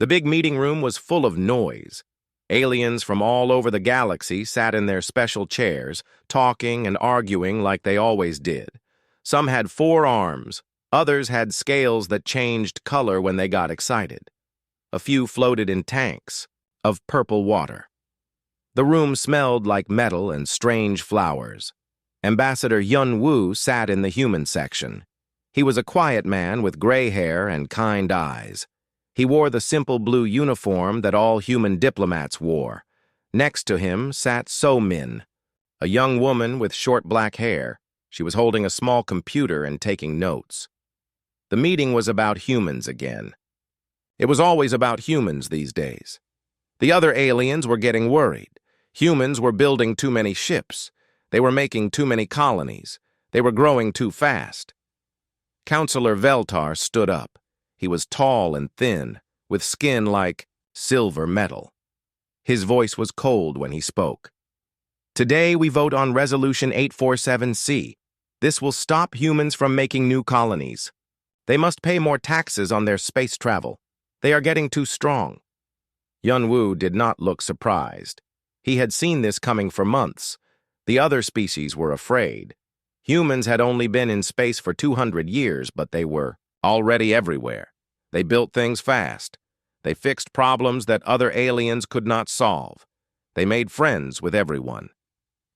The big meeting room was full of noise. Aliens from all over the galaxy sat in their special chairs, talking and arguing like they always did. Some had 4 arms, others had scales that changed color when they got excited. A few floated in tanks of purple water. The room smelled like metal and strange flowers. Ambassador Yun Wu sat in the human section. He was a quiet man with gray hair and kind eyes. He wore the simple blue uniform that all human diplomats wore. Next to him sat So Min, a young woman with short black hair. She was holding a small computer and taking notes. The meeting was about humans again. It was always about humans these days. The other aliens were getting worried. Humans were building too many ships. They were making too many colonies. They were growing too fast. Counselor Veltar stood up. He was tall and thin, with skin like silver metal. His voice was cold when he spoke. Today we vote on Resolution 847C. This will stop humans from making new colonies. They must pay more taxes on their space travel. They are getting too strong. Yun Wu did not look surprised. He had seen this coming for months. The other species were afraid. Humans had only been in space for 200 years, but they were already everywhere. They built things fast. They fixed problems that other aliens could not solve. They made friends with everyone.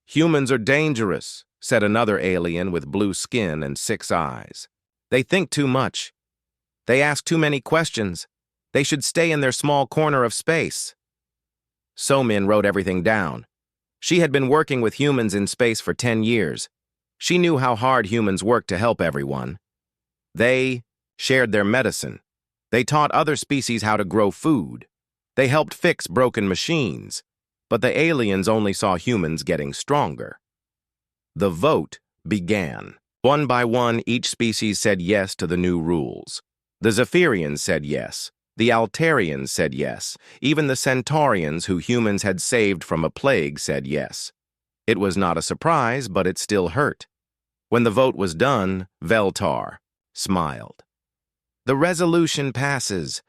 Humans are dangerous, said another alien with blue skin and 6 eyes. They think too much. They ask too many questions. They should stay in their small corner of space. So Min wrote everything down. She had been working with humans in space for 10 years. She knew how hard humans work to help everyone. They shared their medicine. They taught other species how to grow food. They helped fix broken machines. But the aliens only saw humans getting stronger. The vote began. One by one, each species said yes to the new rules. The Zephyrians said yes. The Altarians said yes. Even the Centaurians, who humans had saved from a plague, said yes. It was not a surprise, but it still hurt. When the vote was done, Veltar smiled. The resolution passes.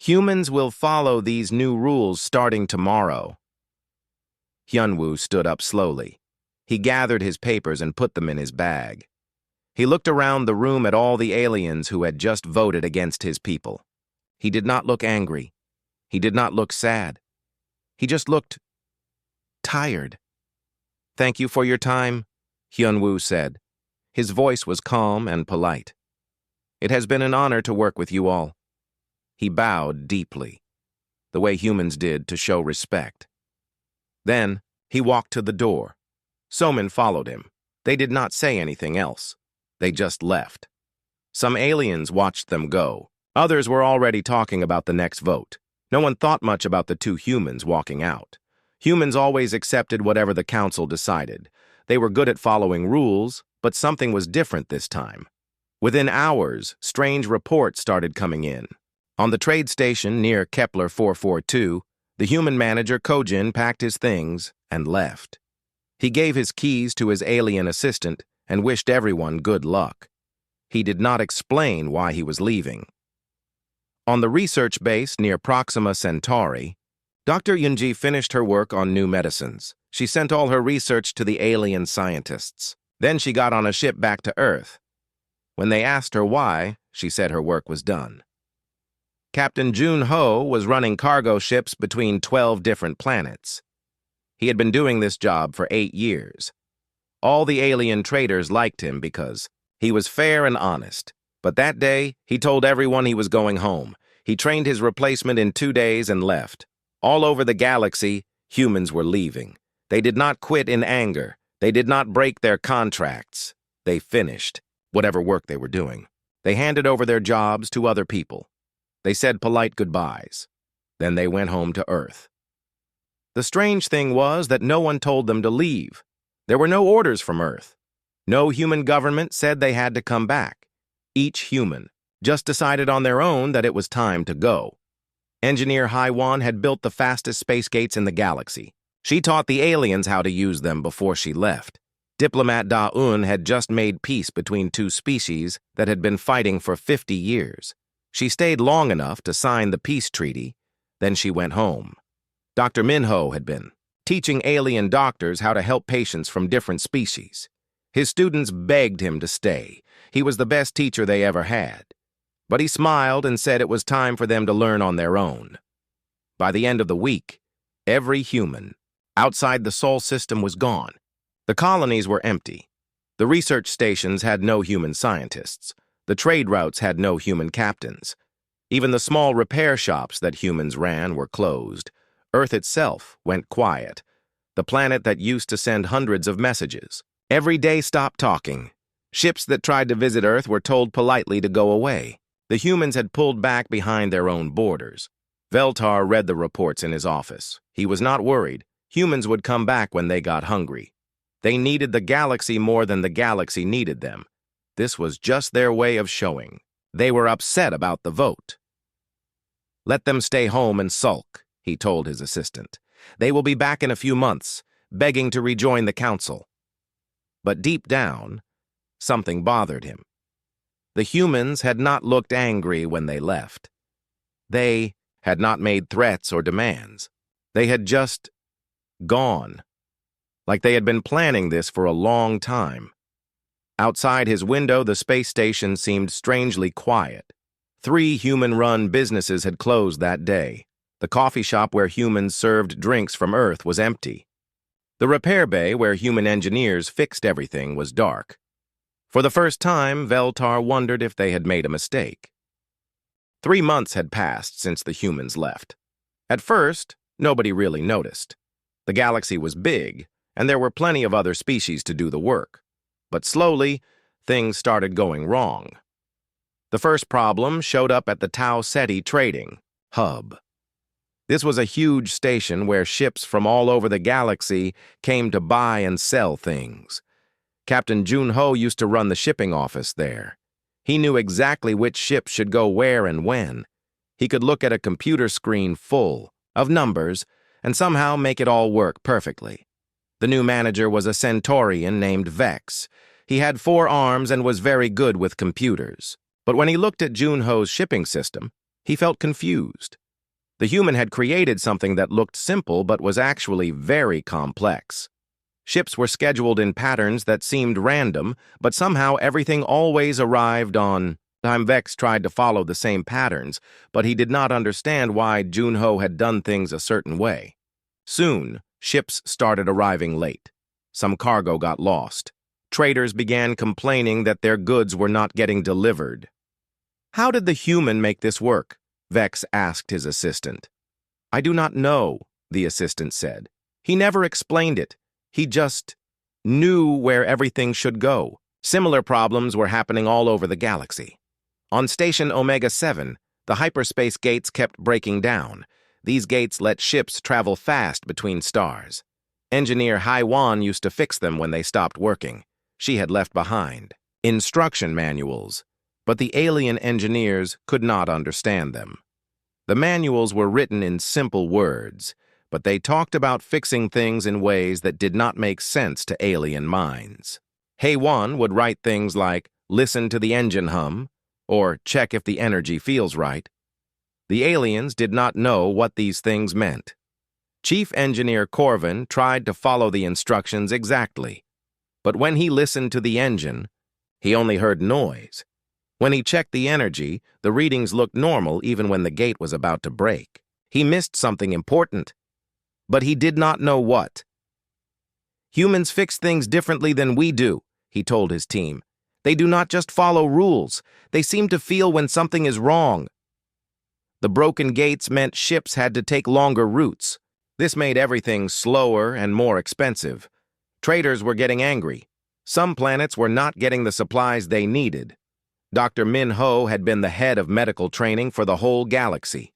Humans will follow these new rules starting tomorrow. Hyunwoo stood up slowly. He gathered his papers and put them in his bag. He looked around the room at all the aliens who had just voted against his people. He did not look angry. He did not look sad. He just looked tired. "Thank you for your time," Hyunwoo said. His voice was calm and polite. "It has been an honor to work with you all." He bowed deeply, the way humans did to show respect. Then he walked to the door. Somin followed him. They did not say anything else. They just left. Some aliens watched them go. Others were already talking about the next vote. No one thought much about the 2 humans walking out. Humans always accepted whatever the council decided. They were good at following rules, but something was different this time. Within hours, strange reports started coming in. On the trade station near Kepler 442, the human manager Kojin packed his things and left. He gave his keys to his alien assistant and wished everyone good luck. He did not explain why he was leaving. On the research base near Proxima Centauri, Dr. Yunji finished her work on new medicines. She sent all her research to the alien scientists. Then she got on a ship back to Earth. When they asked her why, she said her work was done. Captain Jun Ho was running cargo ships between 12 different planets. He had been doing this job for 8 years. All the alien traders liked him because he was fair and honest. But that day, he told everyone he was going home. He trained his replacement in 2 days and left. All over the galaxy, humans were leaving. They did not quit in anger. They did not break their contracts. They finished whatever work they were doing. They handed over their jobs to other people. They said polite goodbyes. Then they went home to Earth. The strange thing was that no one told them to leave. There were no orders from Earth. No human government said they had to come back. Each human just decided on their own that it was time to go. Engineer Haiwan had built the fastest space gates in the galaxy. She taught the aliens how to use them before she left. Diplomat Da-un had just made peace between 2 species that had been fighting for 50 years. She stayed long enough to sign the peace treaty, then she went home. Dr. Minho had been teaching alien doctors how to help patients from different species. His students begged him to stay. He was the best teacher they ever had. But he smiled and said it was time for them to learn on their own. By the end of the week, every human outside the Sol system was gone. The colonies were empty. The research stations had no human scientists. The trade routes had no human captains. Even the small repair shops that humans ran were closed. Earth itself went quiet. The planet that used to send hundreds of messages. Every day stopped talking. Ships that tried to visit Earth were told politely to go away. The humans had pulled back behind their own borders. Veltar read the reports in his office. He was not worried. Humans would come back when they got hungry. They needed the galaxy more than the galaxy needed them. This was just their way of showing. They were upset about the vote. "Let them stay home and sulk," he told his assistant. "They will be back in a few months, begging to rejoin the council." But deep down, something bothered him. The humans had not looked angry when they left. They had not made threats or demands. They had just gone, like they had been planning this for a long time. Outside his window, the space station seemed strangely quiet. 3 human-run businesses had closed that day. The coffee shop where humans served drinks from Earth was empty. The repair bay where human engineers fixed everything was dark. For the first time, Veltar wondered if they had made a mistake. 3 months had passed since the humans left. At first, nobody really noticed. The galaxy was big, and there were plenty of other species to do the work. But slowly, things started going wrong. The first problem showed up at the Tau Ceti trading hub. This was a huge station where ships from all over the galaxy came to buy and sell things. Captain Junho used to run the shipping office there. He knew exactly which ships should go where and when. He could look at a computer screen full of numbers and somehow make it all work perfectly. The new manager was a Centaurian named Vex. He had 4 arms and was very good with computers. But when he looked at Junho's shipping system, he felt confused. The human had created something that looked simple but was actually very complex. Ships were scheduled in patterns that seemed random, but somehow everything always arrived on time. Vex tried to follow the same patterns, but he did not understand why Junho had done things a certain way. Soon, ships started arriving late. Some cargo got lost. Traders began complaining that their goods were not getting delivered. "How did the human make this work?" Vex asked his assistant. "I do not know," the assistant said. "He never explained it. He just knew where everything should go." Similar problems were happening all over the galaxy. On Station Omega-7, the hyperspace gates kept breaking down. These gates let ships travel fast between stars. Engineer Haiwan used to fix them when they stopped working. She had left behind instruction manuals, but the alien engineers could not understand them. The manuals were written in simple words, but they talked about fixing things in ways that did not make sense to alien minds. Haiwan would write things like, "Listen to the engine hum," or "Check if the energy feels right." The aliens did not know what these things meant. Chief Engineer Corvin tried to follow the instructions exactly, but when he listened to the engine, he only heard noise. When he checked the energy, the readings looked normal even when the gate was about to break. He missed something important, but he did not know what. "Humans fix things differently than we do," he told his team. "They do not just follow rules. They seem to feel when something is wrong." The broken gates meant ships had to take longer routes. This made everything slower and more expensive. Traders were getting angry. Some planets were not getting the supplies they needed. Dr. Minho had been the head of medical training for the whole galaxy.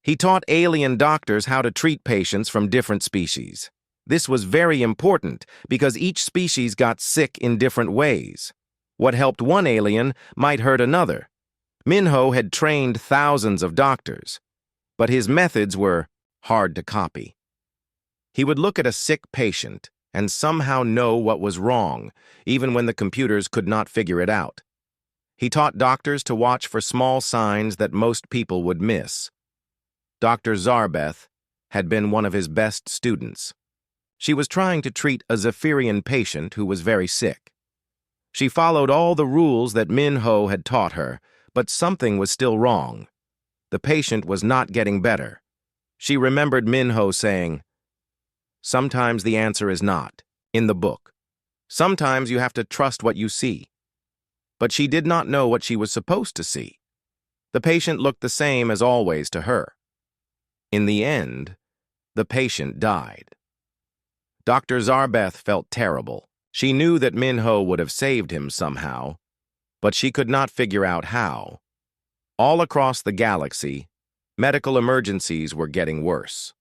He taught alien doctors how to treat patients from different species. This was very important because each species got sick in different ways. What helped one alien might hurt another. Minho had trained thousands of doctors, but his methods were hard to copy. He would look at a sick patient and somehow know what was wrong, even when the computers could not figure it out. He taught doctors to watch for small signs that most people would miss. Dr. Zarbeth had been one of his best students. She was trying to treat a Zephyrian patient who was very sick. She followed all the rules that Minho had taught her, but something was still wrong. The patient was not getting better. She remembered Minho saying, "Sometimes the answer is not in the book. Sometimes you have to trust what you see." But she did not know what she was supposed to see. The patient looked the same as always to her. In the end, the patient died. Dr. Zarbeth felt terrible. She knew that Minho would have saved him somehow, but she could not figure out how. All across the galaxy, medical emergencies were getting worse.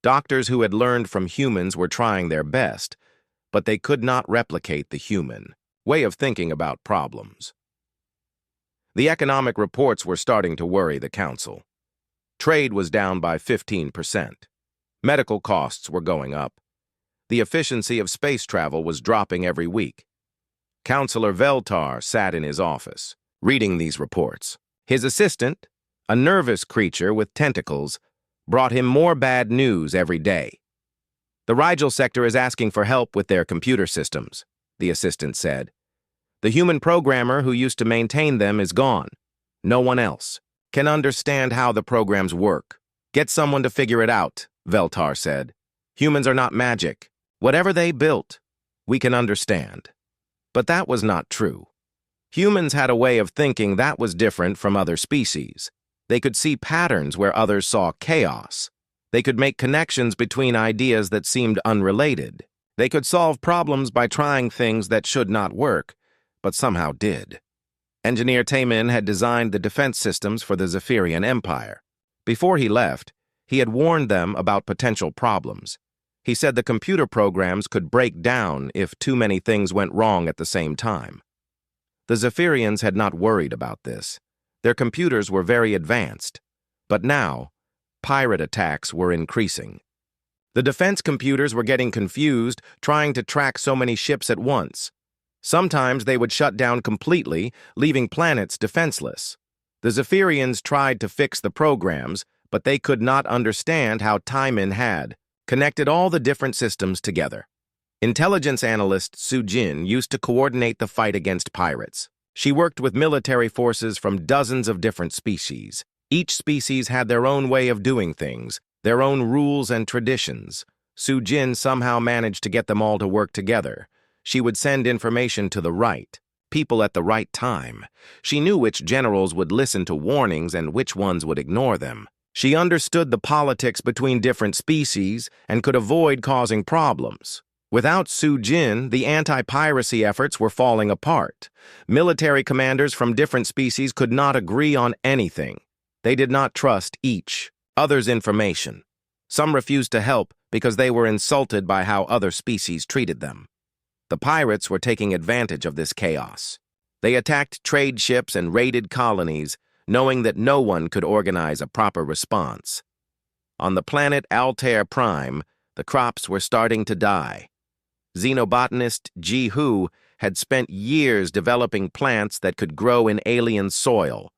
Doctors who had learned from humans were trying their best, but they could not replicate the human way of thinking about problems. The economic reports were starting to worry the council. Trade was down by 15%. Medical costs were going up. The efficiency of space travel was dropping every week. Counselor Veltar sat in his office, reading these reports. His assistant, a nervous creature with tentacles, brought him more bad news every day. "The Rigel sector is asking for help with their computer systems," the assistant said. "The human programmer who used to maintain them is gone. No one else can understand how the programs work. Get someone to figure it out," Veltar said. "Humans are not magic. Whatever they built, we can understand." But that was not true. Humans had a way of thinking that was different from other species. They could see patterns where others saw chaos. They could make connections between ideas that seemed unrelated. They could solve problems by trying things that should not work, but somehow did. Engineer Taemin had designed the defense systems for the Zephyrian Empire. Before he left, he had warned them about potential problems. He said the computer programs could break down if too many things went wrong at the same time. The Zephyrians had not worried about this. Their computers were very advanced. But now, pirate attacks were increasing. The defense computers were getting confused, trying to track so many ships at once. Sometimes they would shut down completely, leaving planets defenseless. The Zephyrians tried to fix the programs, but they could not understand how Taemin had connected all the different systems together. Intelligence analyst Sujin used to coordinate the fight against pirates. She worked with military forces from dozens of different species. Each species had their own way of doing things, their own rules and traditions. Sujin somehow managed to get them all to work together. She would send information to the right people at the right time. She knew which generals would listen to warnings and which ones would ignore them. She understood the politics between different species and could avoid causing problems. Without Sujin, the anti-piracy efforts were falling apart. Military commanders from different species could not agree on anything. They did not trust each other's information. Some refused to help because they were insulted by how other species treated them. The pirates were taking advantage of this chaos. They attacked trade ships and raided colonies, knowing that no one could organize a proper response. On the planet Altair Prime, the crops were starting to die. Xenobotanist Ji Hu had spent years developing plants that could grow in alien soil.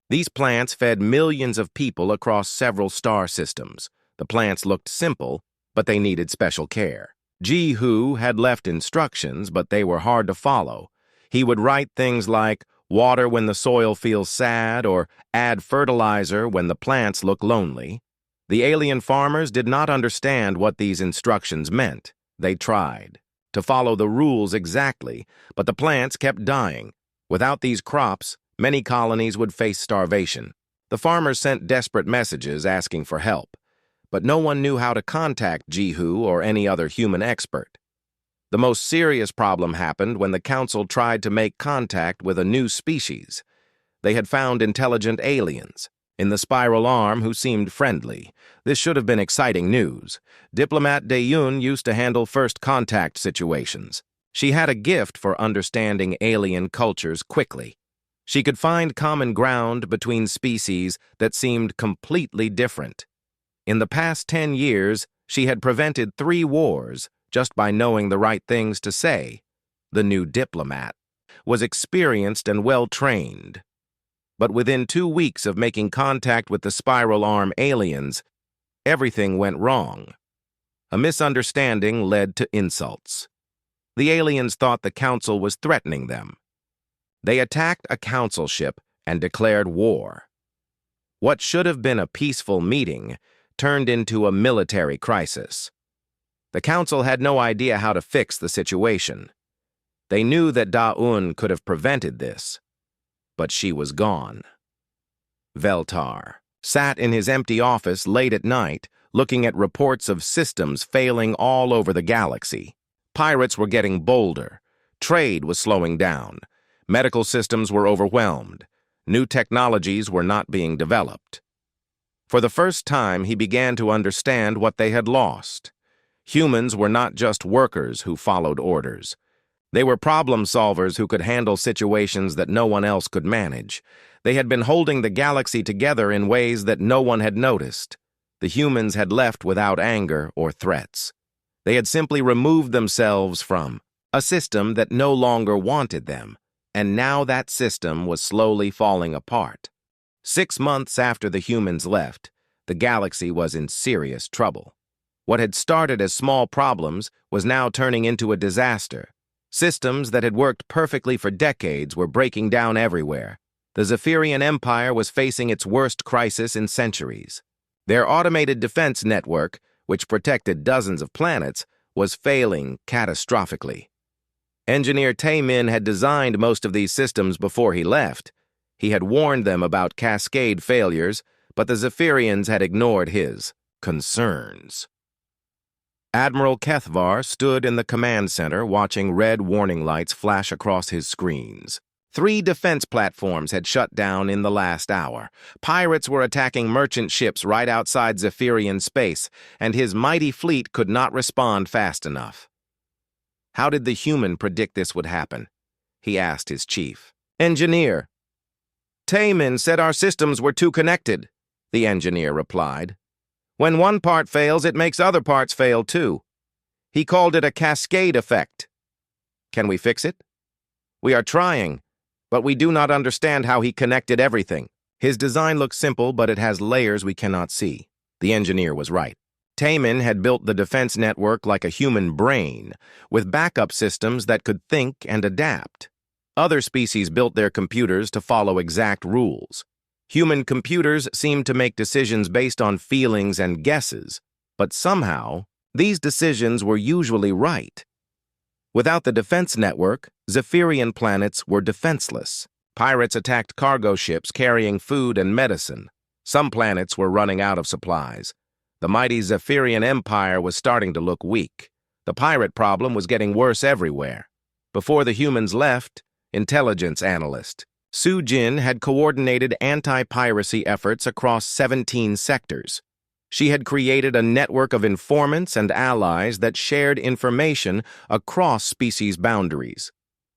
These plants fed millions of people across several star systems. The plants looked simple, but they needed special care. Ji Hu had left instructions, but they were hard to follow. He would write things like, "Water when the soil feels sad," or "Add fertilizer when the plants look lonely." The alien farmers did not understand what these instructions meant. They tried to follow the rules exactly, but the plants kept dying. Without these crops, many colonies would face starvation. The farmers sent desperate messages asking for help, but no one knew how to contact Ji Hu or any other human expert. The most serious problem happened when the Council tried to make contact with a new species. They had found intelligent aliens in the Spiral Arm who seemed friendly. This should have been exciting news. Diplomat Dayun used to handle first contact situations. She had a gift for understanding alien cultures quickly. She could find common ground between species that seemed completely different. In the past 10 years, she had prevented 3 wars just by knowing the right things to say. The new diplomat was experienced and well-trained. But within 2 weeks of making contact with the spiral arm aliens, everything went wrong. A misunderstanding led to insults. The aliens thought the Council was threatening them. They attacked a Council ship and declared war. What should have been a peaceful meeting turned into a military crisis. The Council had no idea how to fix the situation. They knew that Da-Un could have prevented this, but she was gone. Veltar sat in his empty office late at night, looking at reports of systems failing all over the galaxy. Pirates were getting bolder. Trade was slowing down. Medical systems were overwhelmed. New technologies were not being developed. For the first time, he began to understand what they had lost. Humans were not just workers who followed orders. They were problem solvers who could handle situations that no one else could manage. They had been holding the galaxy together in ways that no one had noticed. The humans had left without anger or threats. They had simply removed themselves from a system that no longer wanted them, and now that system was slowly falling apart. 6 months after the humans left, the galaxy was in serious trouble. What had started as small problems was now turning into a disaster. Systems that had worked perfectly for decades were breaking down everywhere. The Zephyrian Empire was facing its worst crisis in centuries. Their automated defense network, which protected dozens of planets, was failing catastrophically. Engineer Taemin had designed most of these systems before he left. He had warned them about cascade failures, but the Zephyrians had ignored his concerns. Admiral Kethvar stood in the command center watching red warning lights flash across his screens. 3 defense platforms had shut down in the last hour. Pirates were attacking merchant ships right outside Zephyrian space, and his mighty fleet could not respond fast enough. How did the human predict this would happen? He asked his chief. Engineer. Taemin said our systems were too connected, the engineer replied. When one part fails, it makes other parts fail too. He called it a cascade effect. Can we fix it? We are trying, but we do not understand how he connected everything. His design looks simple, but it has layers we cannot see. The engineer was right. Taemin had built the defense network like a human brain, with backup systems that could think and adapt. Other species built their computers to follow exact rules. Human computers seemed to make decisions based on feelings and guesses, but somehow, these decisions were usually right. Without the defense network, Zephyrian planets were defenseless. Pirates attacked cargo ships carrying food and medicine. Some planets were running out of supplies. The mighty Zephyrian Empire was starting to look weak. The pirate problem was getting worse everywhere. Before the humans left, intelligence analyst Su Jin had coordinated anti-piracy efforts across 17 sectors. She had created a network of informants and allies that shared information across species boundaries.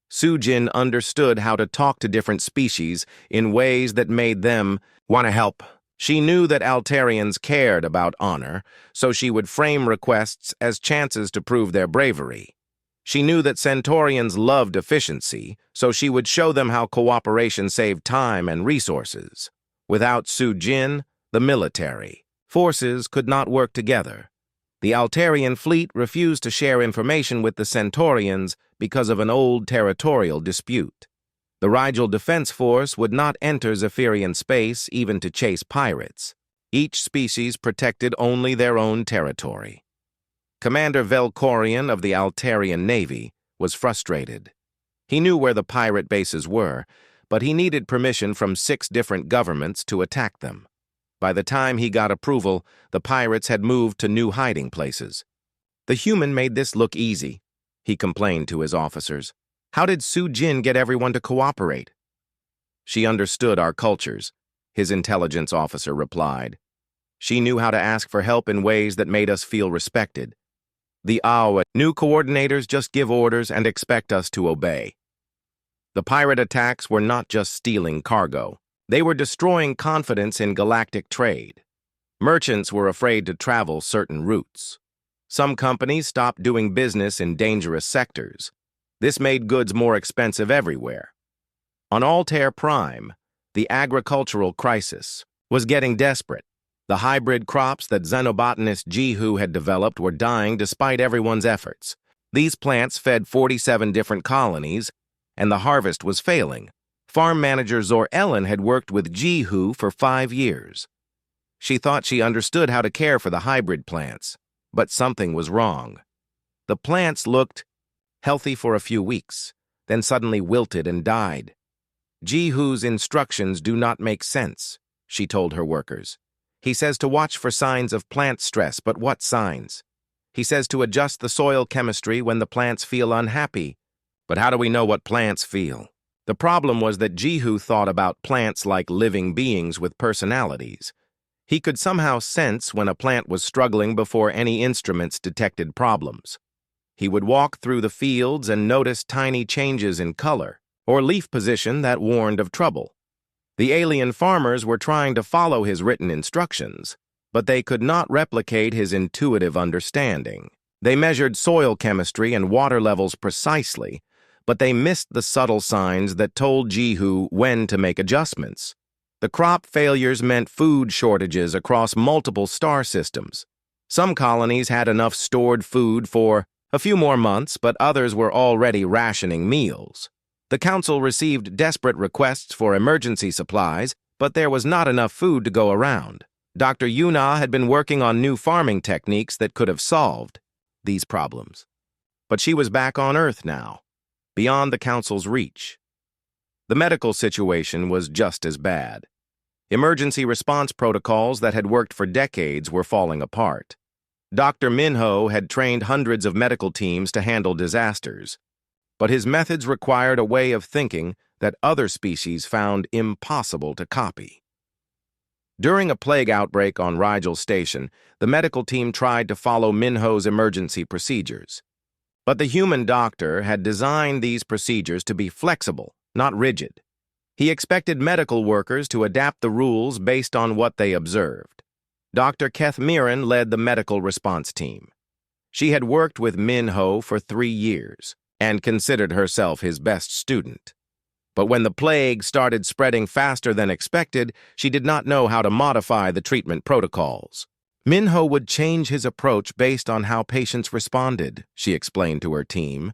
Su Jin understood how to talk to different species in ways that made them want to help. She knew that Altarians cared about honor, so she would frame requests as chances to prove their bravery. She knew that Centaurians loved efficiency, so she would show them how cooperation saved time and resources. Without Su Jin, the military forces could not work together. The Altarian fleet refused to share information with the Centaurians because of an old territorial dispute. The Rigel Defense Force would not enter Zephyrian space even to chase pirates. Each species protected only their own territory. Commander Velkorian of the Altarian Navy was frustrated. He knew where the pirate bases were, but he needed permission from 6 different governments to attack them. By the time he got approval, the pirates had moved to new hiding places. The human made this look easy, he complained to his officers. How did Su Jin get everyone to cooperate? She understood our cultures, his intelligence officer replied. She knew how to ask for help in ways that made us feel respected. The Awa new coordinators just give orders and expect us to obey. The pirate attacks were not just stealing cargo. They were destroying confidence in galactic trade. Merchants were afraid to travel certain routes. Some companies stopped doing business in dangerous sectors. This made goods more expensive everywhere. On Altair Prime, the agricultural crisis was getting desperate. The hybrid crops that xenobotanist Jihu had developed were dying despite everyone's efforts. These plants fed 47 different colonies, and the harvest was failing. Farm manager Zor Ellen had worked with Jihu for 5 years. She thought she understood how to care for the hybrid plants, but something was wrong. The plants looked healthy for a few weeks, then suddenly wilted and died. Jihu's instructions do not make sense, she told her workers. He says to watch for signs of plant stress, but what signs? He says to adjust the soil chemistry when the plants feel unhappy. But how do we know what plants feel? The problem was that Jihu thought about plants like living beings with personalities. He could somehow sense when a plant was struggling before any instruments detected problems. He would walk through the fields and notice tiny changes in color or leaf position that warned of trouble. The alien farmers were trying to follow his written instructions, but they could not replicate his intuitive understanding. They measured soil chemistry and water levels precisely, but they missed the subtle signs that told Jihu when to make adjustments. The crop failures meant food shortages across multiple star systems. Some colonies had enough stored food for a few more months, but others were already rationing meals. The council received desperate requests for emergency supplies, but there was not enough food to go around. Dr. Yuna had been working on new farming techniques that could have solved these problems. But she was back on Earth now, beyond the council's reach. The medical situation was just as bad. Emergency response protocols that had worked for decades were falling apart. Dr. Minho had trained hundreds of medical teams to handle disasters, but his methods required a way of thinking that other species found impossible to copy. During a plague outbreak on Rigel Station, the medical team tried to follow Minho's emergency procedures. But the human doctor had designed these procedures to be flexible, not rigid. He expected medical workers to adapt the rules based on what they observed. Dr. Keth Mirren led the medical response team. She had worked with Minho for 3 years and considered herself his best student. But when the plague started spreading faster than expected, she did not know how to modify the treatment protocols. Minho would change his approach based on how patients responded, she explained to her team.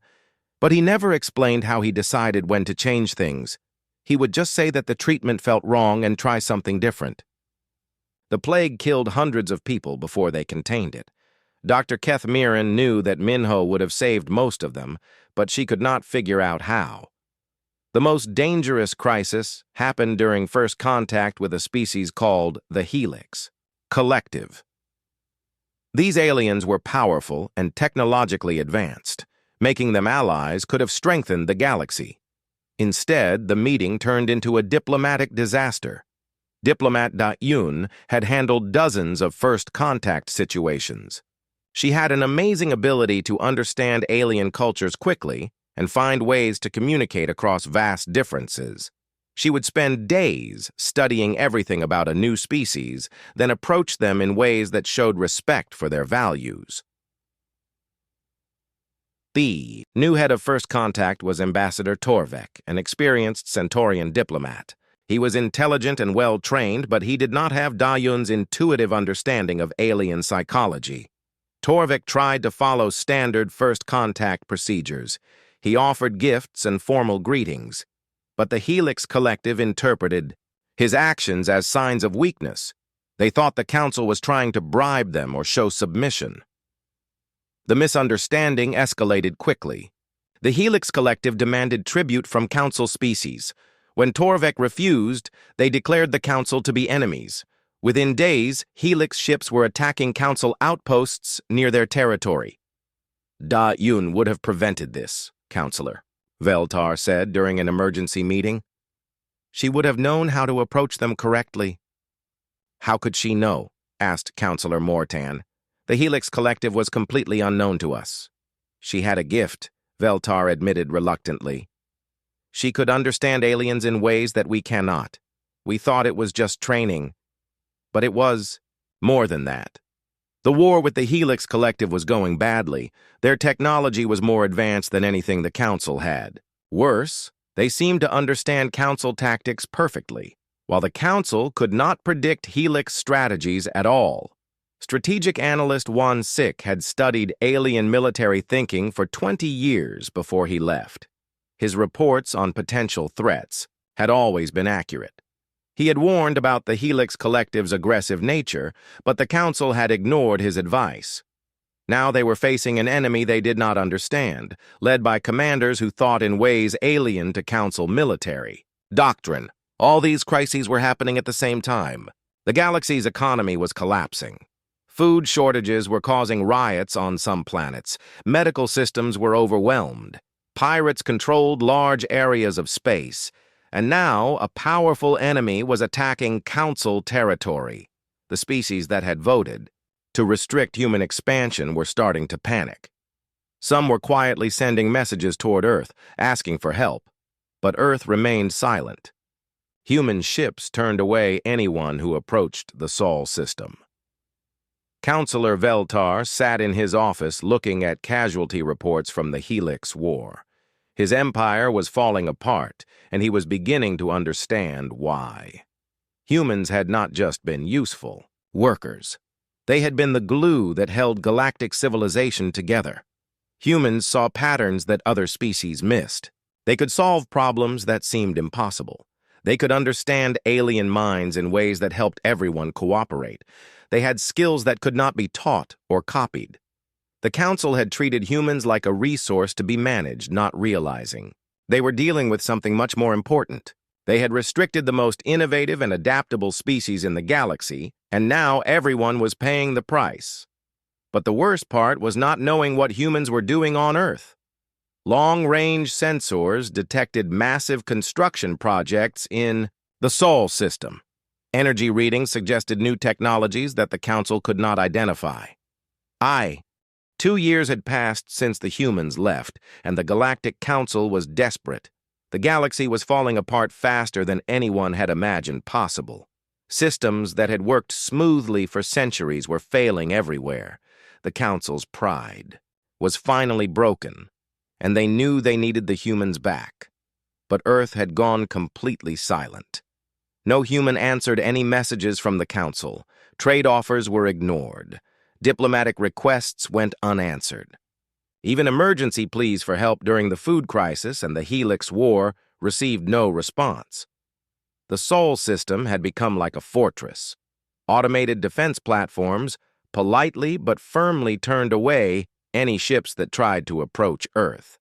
But he never explained how he decided when to change things. He would just say that the treatment felt wrong and try something different. The plague killed hundreds of people before they contained it. Dr. Keth Mirren knew that Minho would have saved most of them, but she could not figure out how. The most dangerous crisis happened during first contact with a species called the Helix Collective. These aliens were powerful and technologically advanced. Making them allies could have strengthened the galaxy. Instead, the meeting turned into a diplomatic disaster. Diplomat Yun had handled dozens of first contact situations. She had an amazing ability to understand alien cultures quickly and find ways to communicate across vast differences. She would spend days studying everything about a new species, then approach them in ways that showed respect for their values. The new head of First Contact was Ambassador Torvek, an experienced Centaurian diplomat. He was intelligent and well-trained, but he did not have Dayun's intuitive understanding of alien psychology. Torvik tried to follow standard First Contact procedures. He offered gifts and formal greetings, but the Helix Collective interpreted his actions as signs of weakness. They thought the Council was trying to bribe them or show submission. The misunderstanding escalated quickly. The Helix Collective demanded tribute from Council species. When Torvek refused, they declared the Council to be enemies. Within days, Helix ships were attacking Council outposts near their territory. Da Yun would have prevented this, Counselor, Veltar said during an emergency meeting. She would have known how to approach them correctly. How could she know? Asked Counselor Mortan. The Helix Collective was completely unknown to us. She had a gift, Veltar admitted reluctantly. She could understand aliens in ways that we cannot. We thought it was just training, but it was more than that. The war with the Helix Collective was going badly. Their technology was more advanced than anything the Council had. Worse, they seemed to understand Council tactics perfectly, while the Council could not predict Helix strategies at all. Strategic analyst Juan Sick had studied alien military thinking for 20 years before he left. His reports on potential threats had always been accurate. He had warned about the Helix Collective's aggressive nature, but the Council had ignored his advice. Now they were facing an enemy they did not understand, led by commanders who thought in ways alien to Council military. Doctrine. All these crises were happening at the same time. The galaxy's economy was collapsing. Food shortages were causing riots on some planets. Medical systems were overwhelmed. Pirates controlled large areas of space. And now a powerful enemy was attacking Council territory. The species that had voted to restrict human expansion were starting to panic. Some were quietly sending messages toward Earth, asking for help. But Earth remained silent. Human ships turned away anyone who approached the Sol system. Counselor Veltar sat in his office looking at casualty reports from the Helix War. His empire was falling apart, and he was beginning to understand why. Humans had not just been useful workers. They had been the glue that held galactic civilization together. Humans saw patterns that other species missed. They could solve problems that seemed impossible. They could understand alien minds in ways that helped everyone cooperate. They had skills that could not be taught or copied. The Council had treated humans like a resource to be managed, not realizing. They were dealing with something much more important. They had restricted the most innovative and adaptable species in the galaxy, and now everyone was paying the price. But the worst part was not knowing what humans were doing on Earth. Long-range sensors detected massive construction projects in the Sol system. Energy readings suggested new technologies that the Council could not identify. 2 years had passed since the humans left, and the Galactic Council was desperate. The galaxy was falling apart faster than anyone had imagined possible. Systems that had worked smoothly for centuries were failing everywhere. The Council's pride was finally broken, and they knew they needed the humans back. But Earth had gone completely silent. No human answered any messages from the Council. Trade offers were ignored. Diplomatic requests went unanswered. Even emergency pleas for help during the food crisis and the Helix War received no response. The Sol system had become like a fortress. Automated defense platforms politely but firmly turned away any ships that tried to approach Earth.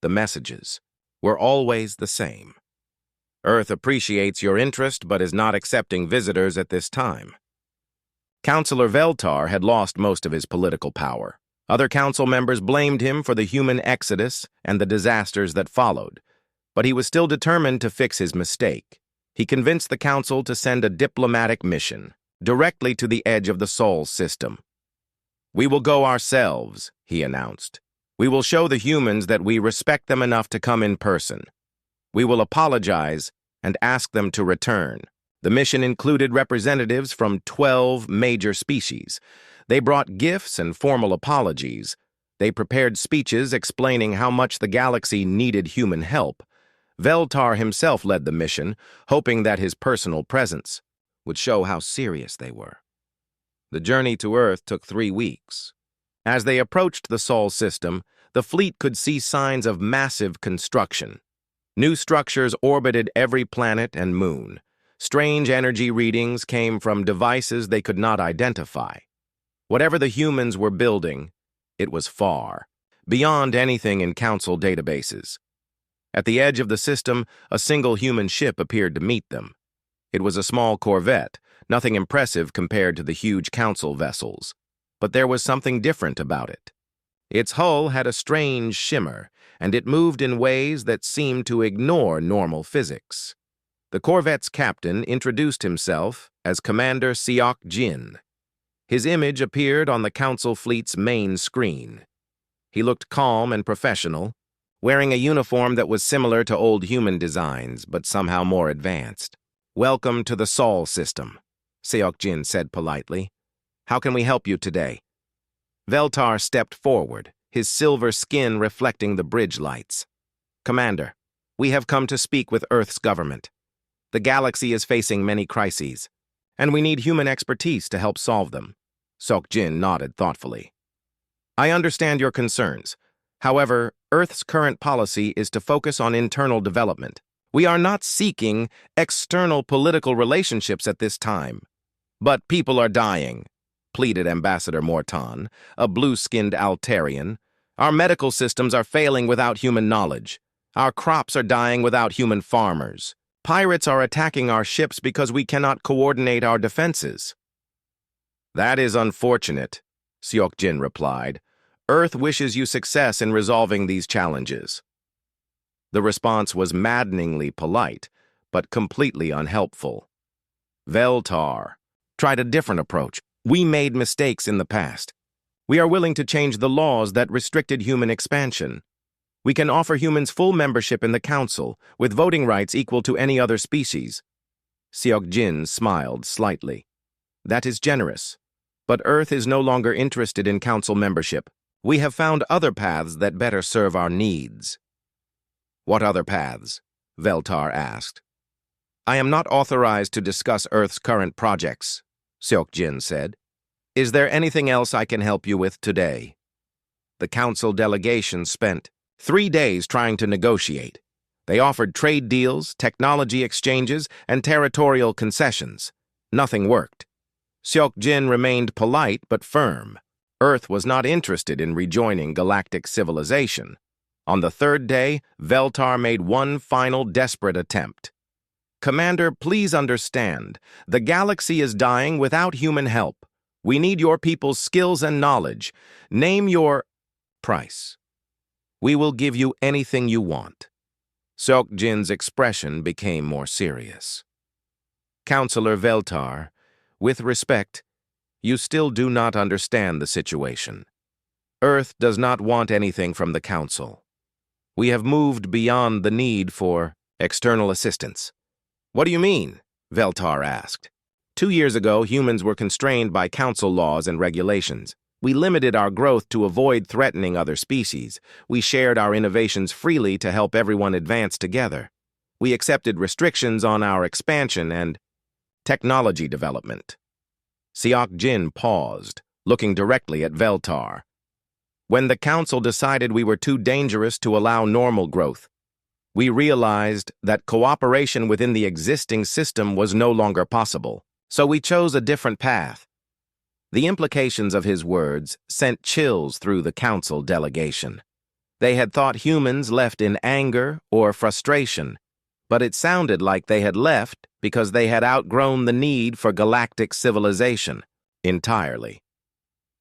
The messages were always the same. Earth appreciates your interest but is not accepting visitors at this time. Counselor Veltar had lost most of his political power. Other council members blamed him for the human exodus and the disasters that followed, but he was still determined to fix his mistake. He convinced the council to send a diplomatic mission directly to the edge of the Sol system. "We will go ourselves," he announced. "We will show the humans that we respect them enough to come in person. We will apologize and ask them to return." The mission included representatives from 12 major species. They brought gifts and formal apologies. They prepared speeches explaining how much the galaxy needed human help. Veltar himself led the mission, hoping that his personal presence would show how serious they were. The journey to Earth took 3 weeks. As they approached the Sol system, the fleet could see signs of massive construction. New structures orbited every planet and moon. Strange energy readings came from devices they could not identify. Whatever the humans were building, it was far, beyond anything in Council databases. At the edge of the system, a single human ship appeared to meet them. It was a small corvette, nothing impressive compared to the huge Council vessels. But there was something different about it. Its hull had a strange shimmer, and it moved in ways that seemed to ignore normal physics. The corvette's captain introduced himself as Commander Siok Jin. His image appeared on the Council fleet's main screen. He looked calm and professional, wearing a uniform that was similar to old human designs, but somehow more advanced. "Welcome to the Sol system," Siok Jin said politely. How can we help you today? Veltar stepped forward, his silver skin reflecting the bridge lights. Commander, we have come to speak with Earth's government. The galaxy is facing many crises, and we need human expertise to help solve them. Seok-jin nodded thoughtfully. I understand your concerns. However, Earth's current policy is to focus on internal development. We are not seeking external political relationships at this time. But people are dying, pleaded Ambassador Morton, a blue-skinned Altarian. Our medical systems are failing without human knowledge. Our crops are dying without human farmers. Pirates are attacking our ships because we cannot coordinate our defenses. That is unfortunate, Seok-jin replied. Earth wishes you success in resolving these challenges. The response was maddeningly polite, but completely unhelpful. Veltar tried a different approach. We made mistakes in the past. We are willing to change the laws that restricted human expansion. We can offer humans full membership in the Council, with voting rights equal to any other species. Seok-jin smiled slightly. That is generous. But Earth is no longer interested in Council membership. We have found other paths that better serve our needs. What other paths? Veltar asked. I am not authorized to discuss Earth's current projects, Seok-jin said. Is there anything else I can help you with today? The Council delegation spent 3 days trying to negotiate. They offered trade deals, technology exchanges, and territorial concessions. Nothing worked. Seok-jin remained polite but firm. Earth was not interested in rejoining galactic civilization. On the 3rd day, Veltar made one final desperate attempt. Commander, please understand. The galaxy is dying without human help. We need your people's skills and knowledge. Name your price. We will give you anything you want. Seok-jin's expression became more serious. Counselor Veltar, with respect, you still do not understand the situation. Earth does not want anything from the Council. We have moved beyond the need for external assistance. What do you mean? Veltar asked. 2 years ago, humans were constrained by Council laws and regulations. We limited our growth to avoid threatening other species. We shared our innovations freely to help everyone advance together. We accepted restrictions on our expansion and technology development. Seok-jin paused, looking directly at Veltar. When the Council decided we were too dangerous to allow normal growth, we realized that cooperation within the existing system was no longer possible, so we chose a different path. The implications of his words sent chills through the Council delegation. They had thought humans left in anger or frustration, but it sounded like they had left because they had outgrown the need for galactic civilization entirely.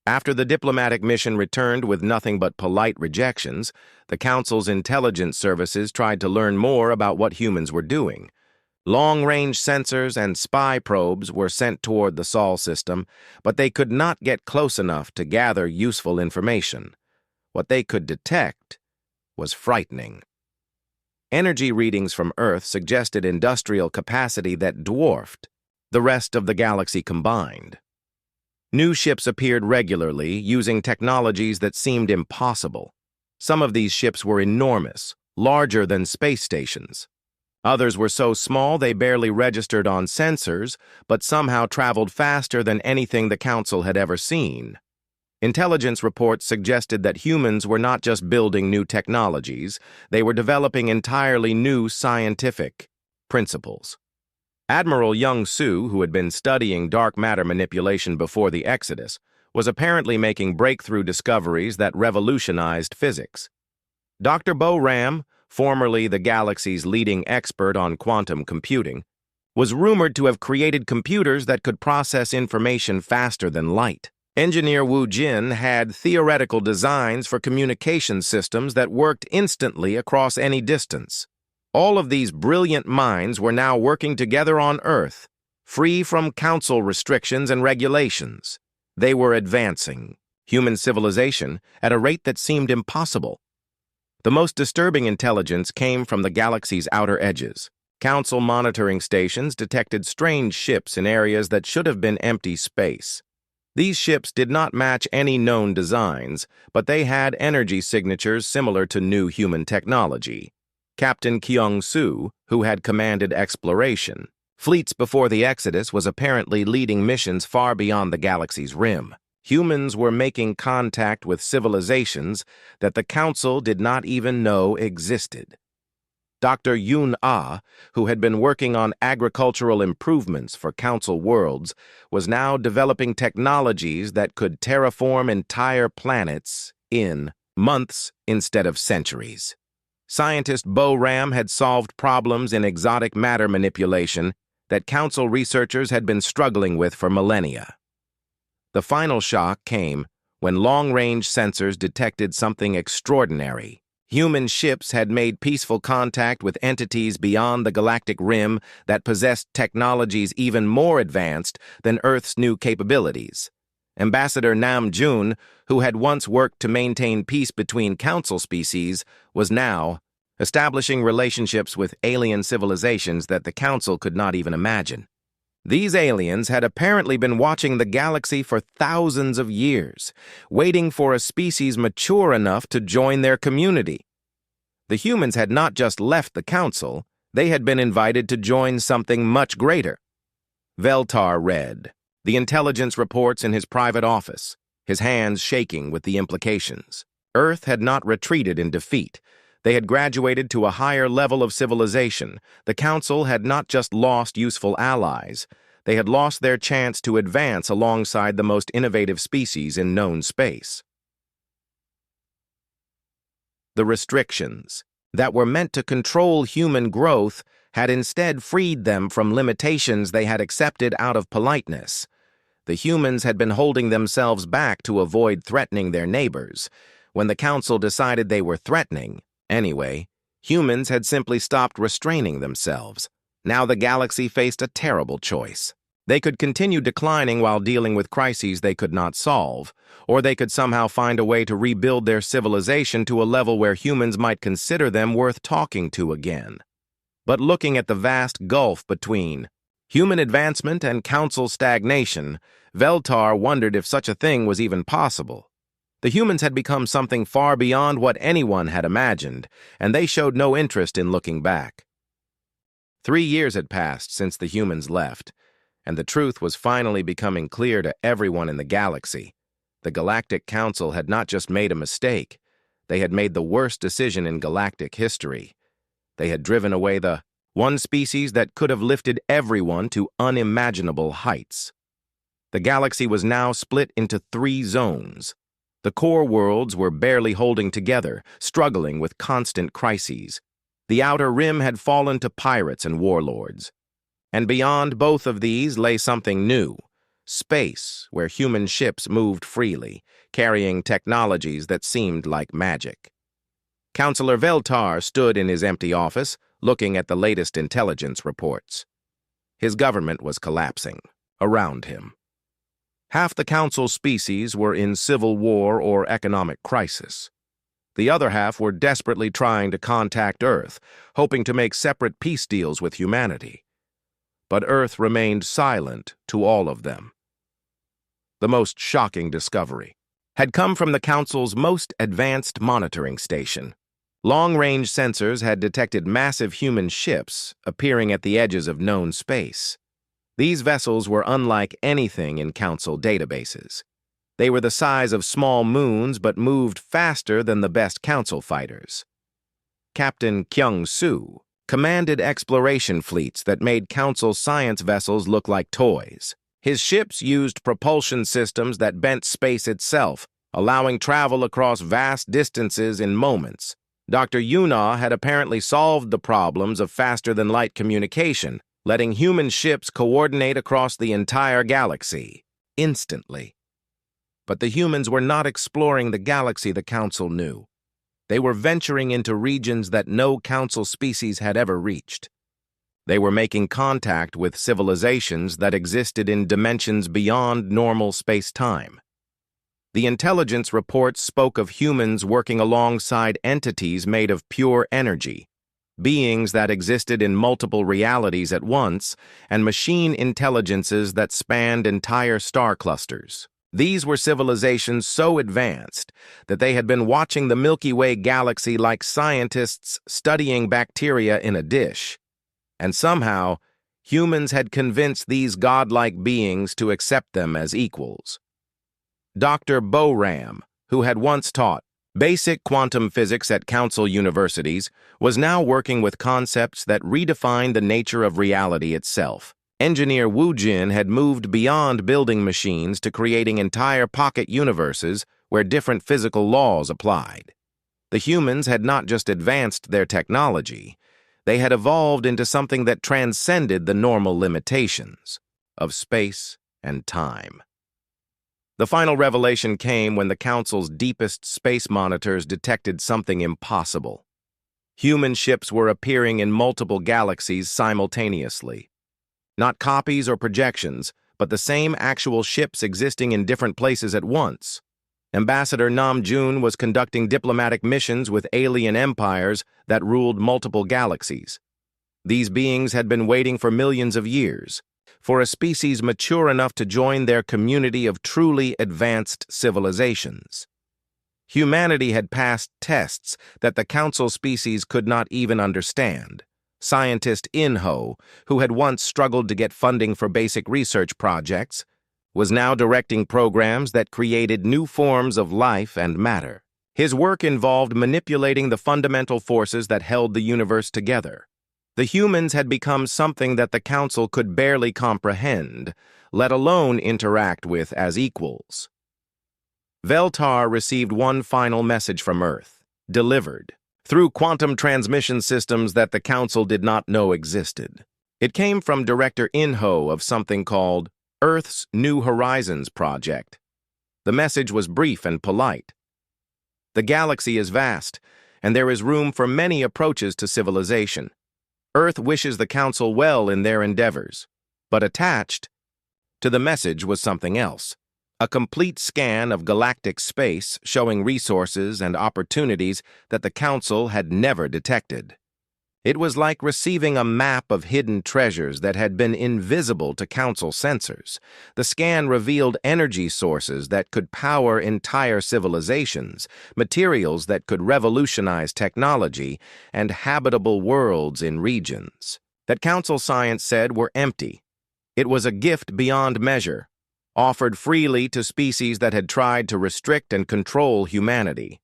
After the diplomatic mission returned with nothing but polite rejections, the Council's intelligence services tried to learn more about what humans were doing. Long-range sensors and spy probes were sent toward the Sol system, but they could not get close enough to gather useful information. What they could detect was frightening. Energy readings from Earth suggested industrial capacity that dwarfed the rest of the galaxy combined. New ships appeared regularly, using technologies that seemed impossible. Some of these ships were enormous, larger than space stations. Others were so small they barely registered on sensors, but somehow traveled faster than anything the Council had ever seen. Intelligence reports suggested that humans were not just building new technologies, they were developing entirely new scientific principles. Admiral Young-soo, who had been studying dark matter manipulation before the Exodus, was apparently making breakthrough discoveries that revolutionized physics. Dr. Bo Ram, formerly the galaxy's leading expert on quantum computing, was rumored to have created computers that could process information faster than light. Engineer Wu Jin had theoretical designs for communication systems that worked instantly across any distance. All of these brilliant minds were now working together on Earth, free from Council restrictions and regulations. They were advancing human civilization at a rate that seemed impossible. The most disturbing intelligence came from the galaxy's outer edges. Council monitoring stations detected strange ships in areas that should have been empty space. These ships did not match any known designs, but they had energy signatures similar to new human technology. Captain Kyung-soo, who had commanded exploration, fleets before the Exodus, was apparently leading missions far beyond the galaxy's rim. Humans were making contact with civilizations that the Council did not even know existed. Dr. Yoon-ah, who had been working on agricultural improvements for Council worlds, was now developing technologies that could terraform entire planets in months instead of centuries. Scientist Bo Ram had solved problems in exotic matter manipulation that Council researchers had been struggling with for millennia. The final shock came when long-range sensors detected something extraordinary. Human ships had made peaceful contact with entities beyond the galactic rim that possessed technologies even more advanced than Earth's new capabilities. Ambassador Nam Jun, who had once worked to maintain peace between Council species, was now establishing relationships with alien civilizations that the Council could not even imagine. These aliens had apparently been watching the galaxy for thousands of years, waiting for a species mature enough to join their community. The humans had not just left the Council, they had been invited to join something much greater. Veltar read the intelligence reports in his private office, his hands shaking with the implications. Earth had not retreated in defeat. They had graduated to a higher level of civilization. The Council had not just lost useful allies, they had lost their chance to advance alongside the most innovative species in known space. The restrictions that were meant to control human growth had instead freed them from limitations they had accepted out of politeness. The humans had been holding themselves back to avoid threatening their neighbors. When the Council decided they were threatening, anyway, humans had simply stopped restraining themselves. Now the galaxy faced a terrible choice. They could continue declining while dealing with crises they could not solve, or they could somehow find a way to rebuild their civilization to a level where humans might consider them worth talking to again. But looking at the vast gulf between human advancement and Council stagnation, Veltar wondered if such a thing was even possible. The humans had become something far beyond what anyone had imagined, and they showed no interest in looking back. 3 years had passed since the humans left, and the truth was finally becoming clear to everyone in the galaxy. The Galactic Council had not just made a mistake, they had made the worst decision in galactic history. They had driven away the one species that could have lifted everyone to unimaginable heights. The galaxy was now split into 3 zones. The core worlds were barely holding together, struggling with constant crises. The outer rim had fallen to pirates and warlords. And beyond both of these lay something new, space, where human ships moved freely, carrying technologies that seemed like magic. Councillor Veltar stood in his empty office, looking at the latest intelligence reports. His government was collapsing around him. Half the Council species were in civil war or economic crisis. The other half were desperately trying to contact Earth, hoping to make separate peace deals with humanity. But Earth remained silent to all of them. The most shocking discovery had come from the Council's most advanced monitoring station. Long-range sensors had detected massive human ships appearing at the edges of known space. These vessels were unlike anything in Council databases. They were the size of small moons but moved faster than the best Council fighters. Captain Kyung-soo commanded exploration fleets that made Council science vessels look like toys. His ships used propulsion systems that bent space itself, allowing travel across vast distances in moments. Dr. Yuna had apparently solved the problems of faster-than-light communication, letting human ships coordinate across the entire galaxy, instantly. But the humans were not exploring the galaxy the Council knew. They were venturing into regions that no Council species had ever reached. They were making contact with civilizations that existed in dimensions beyond normal space-time. The intelligence reports spoke of humans working alongside entities made of pure energy, beings that existed in multiple realities at once, and machine intelligences that spanned entire star clusters. These were civilizations so advanced that they had been watching the Milky Way galaxy like scientists studying bacteria in a dish. And somehow, humans had convinced these godlike beings to accept them as equals. Dr. Boram, who had once taught basic quantum physics at council universities, was now working with concepts that redefined the nature of reality itself. Engineer Wu Jin had moved beyond building machines to creating entire pocket universes where different physical laws applied. The humans had not just advanced their technology, they had evolved into something that transcended the normal limitations of space and time. The final revelation came when the Council's deepest space monitors detected something impossible. Human ships were appearing in multiple galaxies simultaneously. Not copies or projections, but the same actual ships existing in different places at once. Ambassador Nam Jun was conducting diplomatic missions with alien empires that ruled multiple galaxies. These beings had been waiting for millions of years, for a species mature enough to join their community of truly advanced civilizations. Humanity had passed tests that the Council species could not even understand. Scientist In-Ho, who had once struggled to get funding for basic research projects, was now directing programs that created new forms of life and matter. His work involved manipulating the fundamental forces that held the universe together. The humans had become something that the Council could barely comprehend, let alone interact with as equals. Veltar received one final message from Earth, delivered through quantum transmission systems that the Council did not know existed. It came from Director In-Ho of something called Earth's New Horizons Project. The message was brief and polite. The galaxy is vast, and there is room for many approaches to civilization. Earth wishes the Council well in their endeavors, but attached to the message was something else. A complete scan of galactic space showing resources and opportunities that the Council had never detected. It was like receiving a map of hidden treasures that had been invisible to Council sensors. The scan revealed energy sources that could power entire civilizations, materials that could revolutionize technology, and habitable worlds in regions that Council science said were empty. It was a gift beyond measure, offered freely to species that had tried to restrict and control humanity.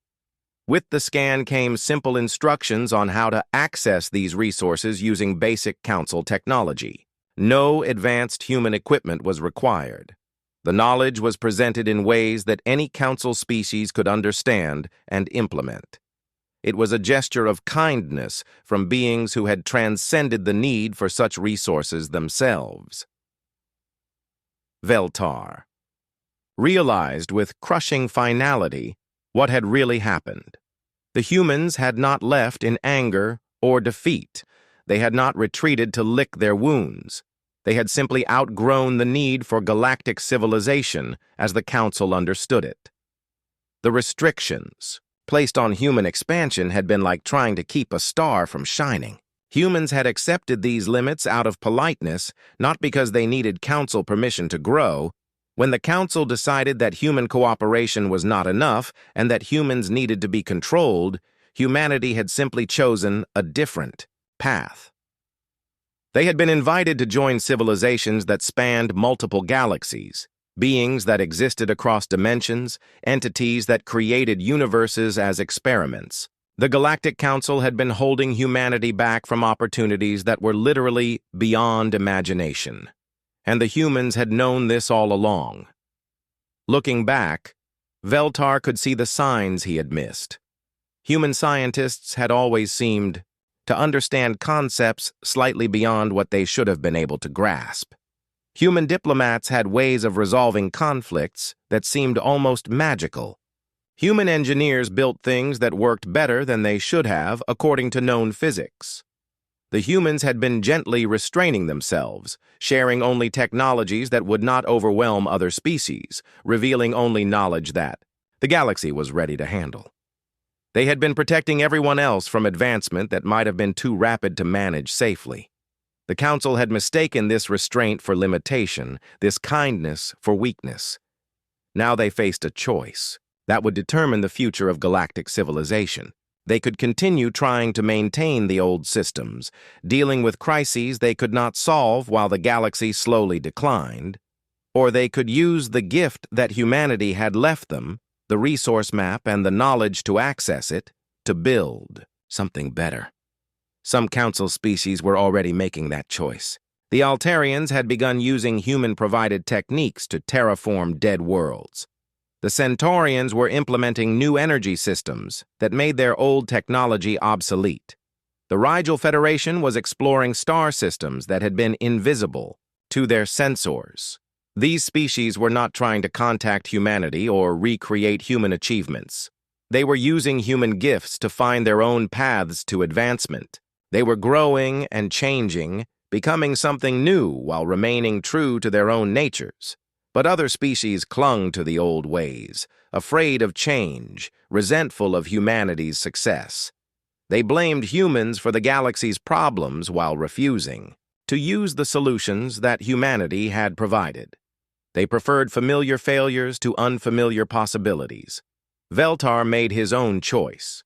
With the scan came simple instructions on how to access these resources using basic Council technology. No advanced human equipment was required. The knowledge was presented in ways that any Council species could understand and implement. It was a gesture of kindness from beings who had transcended the need for such resources themselves. Veltar realized with crushing finality what had really happened. The humans had not left in anger or defeat. They had not retreated to lick their wounds. They had simply outgrown the need for galactic civilization as the Council understood it. The restrictions placed on human expansion had been like trying to keep a star from shining. Humans had accepted these limits out of politeness, not because they needed Council permission to grow. When the Council decided that human cooperation was not enough and that humans needed to be controlled, humanity had simply chosen a different path. They had been invited to join civilizations that spanned multiple galaxies, beings that existed across dimensions, entities that created universes as experiments. The Galactic Council had been holding humanity back from opportunities that were literally beyond imagination. And the humans had known this all along. Looking back, Veltar could see the signs he had missed. Human scientists had always seemed to understand concepts slightly beyond what they should have been able to grasp. Human diplomats had ways of resolving conflicts that seemed almost magical. Human engineers built things that worked better than they should have according to known physics. The humans had been gently restraining themselves, sharing only technologies that would not overwhelm other species, revealing only knowledge that the galaxy was ready to handle. They had been protecting everyone else from advancement that might have been too rapid to manage safely. The Council had mistaken this restraint for limitation, this kindness for weakness. Now they faced a choice that would determine the future of galactic civilization. They could continue trying to maintain the old systems, dealing with crises they could not solve while the galaxy slowly declined, or they could use the gift that humanity had left them, the resource map and the knowledge to access it, to build something better. Some council species were already making that choice. The Altarians had begun using human-provided techniques to terraform dead worlds. The Centaurians were implementing new energy systems that made their old technology obsolete. The Rigel Federation was exploring star systems that had been invisible to their sensors. These species were not trying to contact humanity or recreate human achievements. They were using human gifts to find their own paths to advancement. They were growing and changing, becoming something new while remaining true to their own natures. But other species clung to the old ways, afraid of change, resentful of humanity's success. They blamed humans for the galaxy's problems while refusing to use the solutions that humanity had provided. They preferred familiar failures to unfamiliar possibilities. Veltar made his own choice.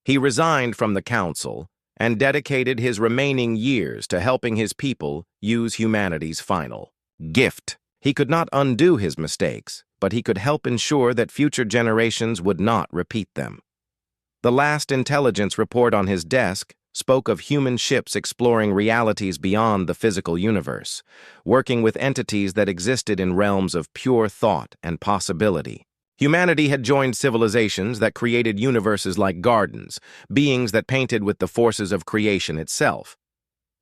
He resigned from the council and dedicated his remaining years to helping his people use humanity's final gift. He could not undo his mistakes, but he could help ensure that future generations would not repeat them. The last intelligence report on his desk spoke of human ships exploring realities beyond the physical universe, working with entities that existed in realms of pure thought and possibility. Humanity had joined civilizations that created universes like gardens, beings that painted with the forces of creation itself.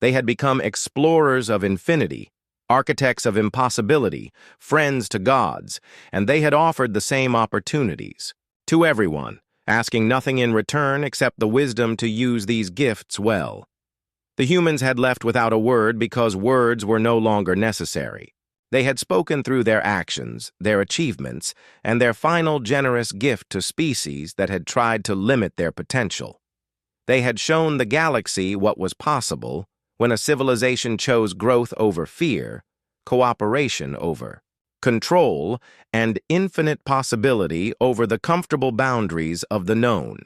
They had become explorers of infinity, architects of impossibility, friends to gods, and they had offered the same opportunities to everyone, asking nothing in return except the wisdom to use these gifts well. The humans had left without a word because words were no longer necessary. They had spoken through their actions, their achievements, and their final generous gift to species that had tried to limit their potential. They had shown the galaxy what was possible when a civilization chose growth over fear, cooperation over control, and infinite possibility over the comfortable boundaries of the known.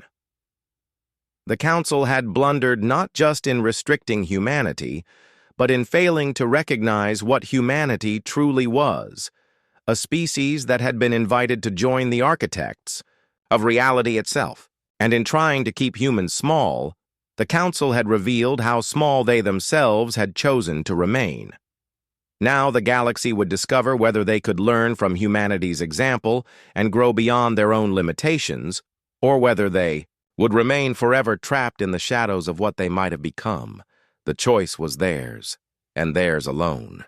The Council had blundered not just in restricting humanity, but in failing to recognize what humanity truly was, a species that had been invited to join the architects of reality itself. And in trying to keep humans small, the Council had revealed how small they themselves had chosen to remain. Now the galaxy would discover whether they could learn from humanity's example and grow beyond their own limitations, or whether they would remain forever trapped in the shadows of what they might have become. The choice was theirs, and theirs alone.